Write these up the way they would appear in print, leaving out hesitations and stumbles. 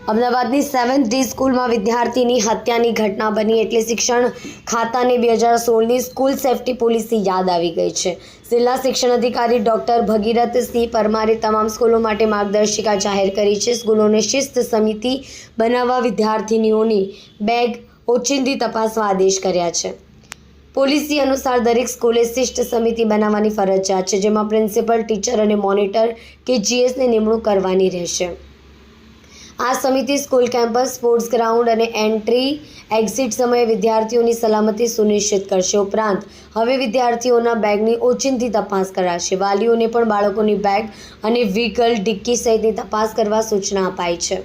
અમદાવાદની 7th D સ્કૂલમાં વિદ્યાર્થીની હત્યાની ઘટના બની એટલે શિક્ષણ ખાતાને 2016ની સ્કૂલ સેફ્ટી પોલિસી યાદ આવી ગઈ છે। જિલ્લા શિક્ષણ અધિકારી ડોક્ટર ભગીરથસિંહ પરમારે તમામ સ્કૂલો માટે માર્ગદર્શિકા જાહેર કરી છે। સ્કૂલોને શિસ્ત સમિતિ બનાવવા વિદ્યાર્થીનીઓની બેગ ઓચિંતી તપાસવા આદેશ કર્યા છે। પોલિસી અનુસાર દરેક સ્કૂલે શિસ્ત સમિતિ બનાવવાની ફરજિયાત છે, જેમાં પ્રિન્સિપલ, ટીચર અને મોનિટર કે GSની નિમણૂક કરવાની રહેશે। આ સમિતિ સ્કૂલ કેમ્પસ, સ્પોર્ટ્સ ગ્રાઉન્ડ અને એન્ટ્રી એક્ઝિટ સમયે વિદ્યાર્થીઓની સલામતી સુનિશ્ચિત કરશે। ઉપરાંત હવે વિદ્યાર્થીઓના બેગની ઓચિંતી તપાસ કરાશે। વાલીઓને પણ બાળકોની બેગ અને વ્હીકલ, ડિક્કી સહિતની તપાસ કરવા સૂચના અપાઈ છે।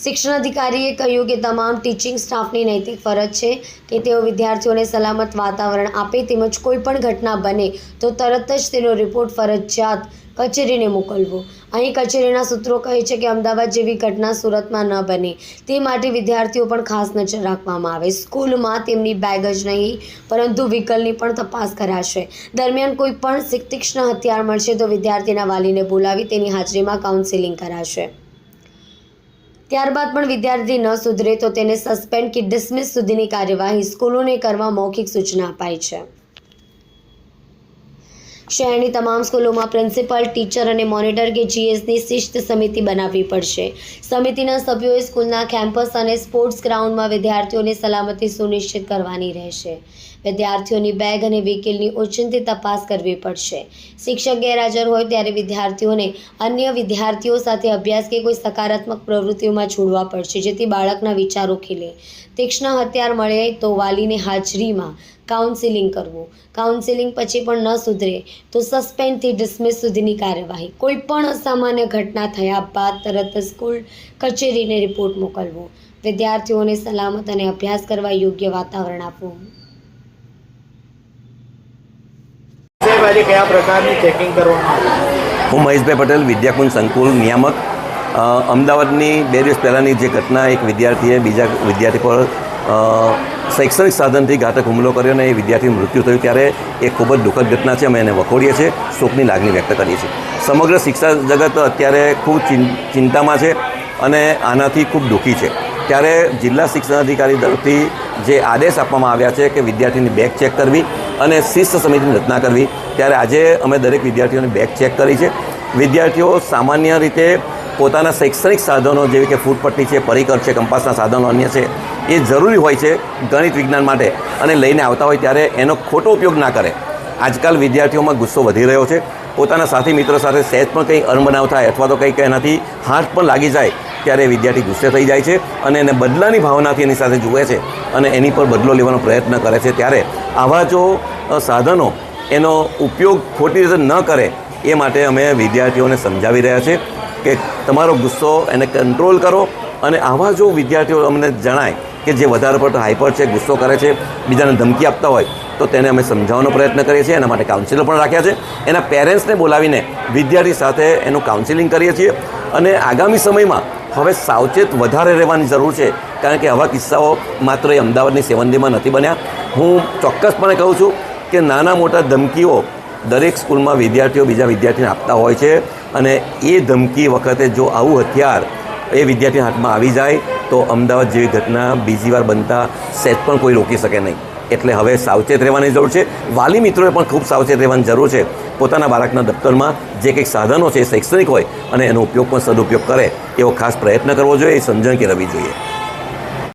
શિક્ષણ અધિકારીએ કહ્યું કે તમામ ટીચિંગ સ્ટાફની નૈતિક ફરજ છે કે તેઓ વિદ્યાર્થીઓને સલામત વાતાવરણ આપે, તેમજ કોઈ પણ ઘટના બને તો તરત જ તેનો રિપોર્ટ ફરજિયાત કચેરીને મોકલવો। અહીં કચેરીના સૂત્રો કહે છે કે અમદાવાદ જેવી ઘટના સુરતમાં ન બને તે માટે વિદ્યાર્થીઓ પર ખાસ નજર રાખવામાં આવે। સ્કૂલમાં તેમની બેગ જ નહીં પરંતુ વ્હીકલની પણ તપાસ કરાશે। દરમિયાન કોઈ પણ તીક્ષ્ણ હથિયાર મળશે તો વિદ્યાર્થીના વાલીને બોલાવી તેની હાજરીમાં કાઉન્સેલિંગ કરાશે। ત્યારબાદ પણ વિદ્યાર્થી ન સુધરે તો તેને સસ્પેન્ડ કે ડિસમિસ સુધીની કાર્યવાહી સ્કૂલોને કરવા મૌખિક સૂચના અપાઈ છે। શહેરની તમામ સ્કૂલોમાં પ્રિન્સિપલ, ટીચર અને મોનિટર કે GSની શિસ્ત સમિતિ બનાવવી પડશે। સમિતિના સભ્યોએ સ્કૂલના કેમ્પસ અને સ્પોર્ટ્સ ગ્રાઉન્ડમાં વિદ્યાર્થીઓની સલામતી સુનિશ્ચિત કરવાની રહેશે। વિદ્યાર્થીઓની બેગ અને વ્હીકલની ઓચિંતી તપાસ કરવી પડશે। શિક્ષક ગેરહાજર હોય ત્યારે વિદ્યાર્થીઓને અન્ય વિદ્યાર્થીઓ સાથે અભ્યાસ કે કોઈ સકારાત્મક પ્રવૃત્તિઓમાં જોડવા પડશે, જેથી બાળકના વિચારો ખીલે। તીક્ષ્ણ હથિયાર મળે તો વાલીને હાજરીમાં કાઉન્સેલિંગ કરવું। કાઉન્સેલિંગ પછી પણ ન સુધરે તો સસ્પેન્ડથી ડિસમિસ સુધીની કાર્યવાહી। કોઈ પણ અસામાન્ય ઘટના થયા બાદ તરત જ સ્કૂલ કચેરીને રિપોર્ટ મોકલવો। વિદ્યાર્થીઓને સલામત અને અભ્યાસ કરવા યોગ્ય વાતાવરણ આપવું। કયા પ્રકારની ચેકિંગ કરવામાં આવી? હું મહેશભાઈ પટેલ, વિદ્યાકુંજ સંકુલ નિયામક। અમદાવાદની 2 દિવસ પહેલાંની જે ઘટના, એક વિદ્યાર્થીએ બીજા વિદ્યાર્થી પર શૈક્ષણિક સાધનથી ઘાતક હુમલો કર્યો અને એ વિદ્યાર્થીનું મૃત્યુ થયું, ત્યારે એ ખૂબ જ દુઃખદ ઘટના છે। અમે એને વખોડીએ છીએ, શોકની લાગણી વ્યક્ત કરીએ છીએ। સમગ્ર શિક્ષા જગત અત્યારે ખૂબ ચિંતામાં છે અને આનાથી ખૂબ દુઃખી છે। ત્યારે જિલ્લા શિક્ષણ અધિકારી તરફથી જે આદેશ આપવામાં આવ્યા છે કે વિદ્યાર્થીની બેગ ચેક કરવી અને શિસ્ત સમિતિની રચના કરવી, ત્યારે આજે અમે દરેક વિદ્યાર્થીઓની બેગ ચેક કરી છે। વિદ્યાર્થીઓ સામાન્ય રીતે પોતાના શૈક્ષણિક સાધનો જેવી કે ફૂટપટ્ટી છે, પરિકર છે, કંપાસના સાધનો અન્ય છે, એ જરૂરી હોય છે ગણિત વિજ્ઞાન માટે અને લઈને આવતા હોય ત્યારે એનો ખોટો ઉપયોગ ના કરે। આજકાલ વિદ્યાર્થીઓમાં ગુસ્સો વધી રહ્યો છે। પોતાના સાથી મિત્રો સાથે સહેજ પણ કંઈ અણબનાવ થાય અથવા તો કંઈક એનાથી હાથ પણ લાગી જાય ત્યારે વિદ્યાર્થી ગુસ્સે થઈ જાય છે અને એને બદલાની ભાવનાથી એની સાથે જુએ છે અને એની પર બદલો લેવાનો પ્રયત્ન કરે છે। ત્યારે આવા જો સાધનો એનો ઉપયોગ ખોટી રીતે ન કરે એ માટે અમે વિદ્યાર્થીઓને સમજાવી રહ્યા છીએ કે તમારો ગુસ્સો એને કંટ્રોલ કરો। અને આવા જો વિદ્યાર્થીઓ અમને જણાય કે જે વધારે પડતો હાઈપર છે, ગુસ્સો કરે છે, બીજાને ધમકી આપતા હોય તો તેને અમે સમજાવવાનો પ્રયત્ન કરીએ છીએ। એના માટે કાઉન્સિલર પણ રાખ્યા છે। એના પેરેન્ટ્સને બોલાવીને વિદ્યાર્થી સાથે એનું કાઉન્સિલિંગ કરીએ છીએ અને આગામી સમયમાં હવે સાવચેત વધારે રહેવાની જરૂર છે, કારણ કે આવા કિસ્સાઓ માત્ર એ અમદાવાદની 7th Dમાં નથી બન્યા। હું ચોક્કસપણે કહું છું કે નાના મોટા ધમકીઓ દરેક સ્કૂલમાં વિદ્યાર્થીઓ બીજા વિદ્યાર્થીને આપતા હોય છે અને એ ધમકી વખતે જો આવું હથિયાર એ વિદ્યાર્થીના હાથમાં આવી જાય તો અમદાવાદ જેવી ઘટના બીજી વાર બનતા સહેજ પણ કોઈ રોકી શકે નહીં। એટલે હવે સાવચેત રહેવાની જરૂર છે। વાલી મિત્રોએ પણ ખૂબ સાવચેત રહેવાની જરૂર છે। પોતાના બાળકના દફતરમાં જે કંઈક સાધનો છે એ શૈક્ષણિક હોય અને એનો ઉપયોગ પણ સદુપયોગ કરે એવો ખાસ પ્રયત્ન કરવો જોઈએ, એ સમજણ કેળવવી જોઈએ।